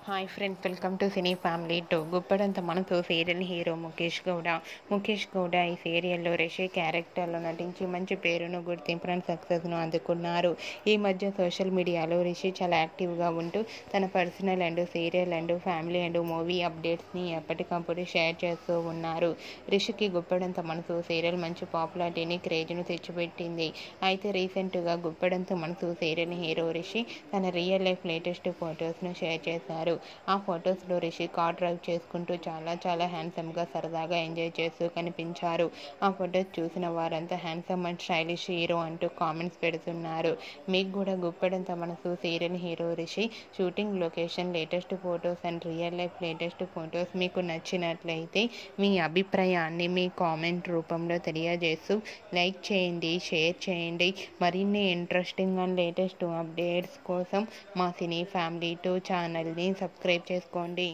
Hi friends, welcome to cine family two. Guppedantha Manasu serial hero Mukesh Gowda ఈ సీరియల్లో రిషి క్యారెక్టర్లో నటించి మంచి పేరును, గుర్తింపును, సక్సెస్ను అందుకున్నారు. ఈ మధ్య సోషల్ మీడియాలో రిషి చాలా యాక్టివ్గా ఉంటూ తన personal and serial and family and movie అప్డేట్స్ని ఎప్పటికప్పుడు షేర్ చేస్తూ ఉన్నారు. రిషికి గుప్పడంత మనసు సీరియల్ మంచి పాపులారిటీని, క్రేజ్ను తెచ్చిపెట్టింది. అయితే రీసెంట్గా గుప్పడంత మనసు సీరియల్ హీరో రిషి తన రియల్ లైఫ్ లేటెస్ట్ ఫొటోస్ను షేర్ చేశారు. ఆ ఫొటోస్లో రిషి కార్ డ్రైవ్ చేసుకుంటూ చాలా హ్యాండ్సమ్గా సరదాగా ఎంజాయ్ చేస్తూ కనిపించారు. ఆ ఫొటోస్ చూసిన వారంతా హ్యాండ్సమ్ అండ్ స్టైలిష్ హీరో అంటూ కామెంట్స్ పెడుతున్నారు. మీకు కూడా గుప్పెడంత మనసు serial hero Rishi shooting location latest photos and real life latest photos మీకు నచ్చినట్లయితే మీ అభిప్రాయాన్ని మీ కామెంట్ రూపంలో తెలియజేస్తూ లైక్ చేయండి, షేర్ చేయండి. మరిన్ని ఇంట్రెస్టింగ్ అండ్ లేటెస్ట్ అప్డేట్స్ కోసం మా సినీ ఫ్యామిలీ 2 ఛానల్ని సబ్స్క్రైబ్ చేసుకోండి.